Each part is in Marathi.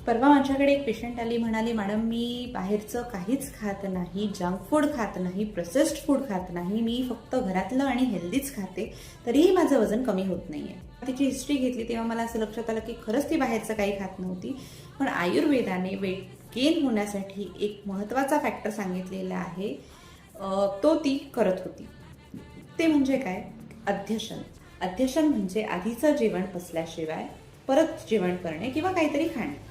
परवा माझ्याकडे एक पेशंट आली, म्हणाली मॅडम मी बाहेरचं काहीच खात नाही, जंक फूड खात नाही, प्रोसेस्ड फूड खात नाही, मी फक्त घरातलं आणि हेल्दीच खाते, तरीही माझं वजन कमी होत नाहीये. तिची हिस्ट्री घेतली तेव्हा मला असं लक्षात आलं की खरंच ती बाहेरचं काही खात नव्हती, पण आयुर्वेदाने वेट गेन होण्यासाठी एक महत्त्वाचा फॅक्टर सांगितलेला आहे, तो ती करत होती. ते म्हणजे काय? अध्यशन. अध्यशन म्हणजे आधीचं जेवण पचल्याशिवाय परत जेवण करणे किंवा काहीतरी खाणे.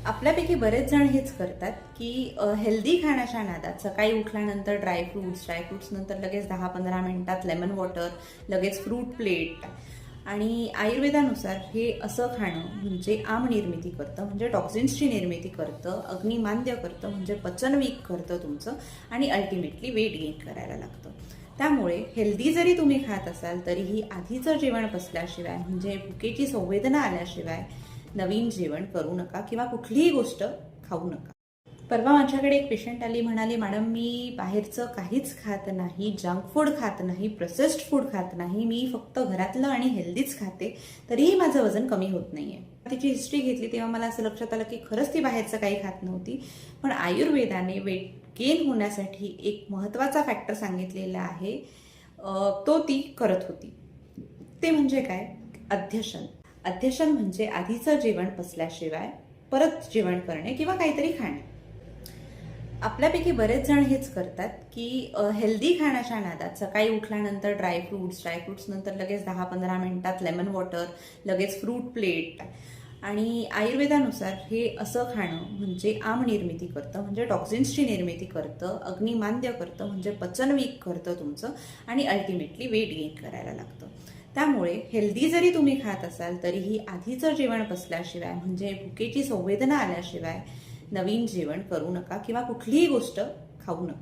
आपल्यापैकी बरेच जण हेच करतात की हेल्दी खाण्याच्या नादात सकाळी उठल्यानंतर ड्रायफ्रुट्स नंतर लगेच 10-15 मिनिटात लेमन वॉटर, लगेच फ्रूट प्लेट. आणि आयुर्वेदानुसार हे असं खाणं म्हणजे आम निर्मिती करतं, म्हणजे टॉक्झिन्सची निर्मिती करतं, अग्निमांद्य करतं, म्हणजे पचन वीक करतं तुमचं, आणि अल्टिमेटली वेट गेन करायला लागतं. त्यामुळे हेल्दी जरी तुम्ही खात असाल तरीही आधीचं जेवण पचल्याशिवाय, म्हणजे भुकेची संवेदना आल्याशिवाय नवीन जेवण करू नका किंवा कुठलीही गोष्ट खाऊ नका. परवा माझ्याकडे एक पेशंट आली, म्हणाली मॅडम मी बाहेरचं काहीच खात नाही, जंक फूड खात नाही, प्रोसेस्ड फूड खात नाही, मी फक्त घरातलं आणि हेल्दीच खाते, तरीही माझं वजन कमी होत नाहीये. तिची हिस्ट्री घेतली तेव्हा मला असं लक्षात आलं की खरंच ती बाहेरचं काही खात नव्हती, पण आयुर्वेदाने वेट गेन होण्यासाठी एक महत्त्वाचा फॅक्टर सांगितलेला आहे, तो ती करत होती. ते म्हणजे काय? अध्यशन. अध्यशन म्हणजे आधीचं जेवण पचल्याशिवाय परत जेवण करणे किंवा काहीतरी खाणे. आपल्यापैकी बरेच जण हेच करतात की हेल्दी खाण्याच्या नादात सकाळी उठल्यानंतर ड्रायफ्रुट्स नंतर लगेच 10-15 मिनिटात लेमन वॉटर, लगेच फ्रूट प्लेट. आणि आयुर्वेदानुसार हे असं खाणं म्हणजे आम निर्मिती करतं, म्हणजे टॉक्झिन्सची निर्मिती करतं, अग्निमांद्य करतं, म्हणजे पचन वीक करतं तुमचं, आणि अल्टिमेटली वेट गेन करायला लागतं. त्यामुळे हेल्दी जरी तुम्ही खात असाल तरीही आधीचं जेवण पचल्याशिवाय, म्हणजे भुकेची संवेदना आल्याशिवाय नवीन जेवण करू नका किंवा कुठलीही गोष्ट खाऊ नका.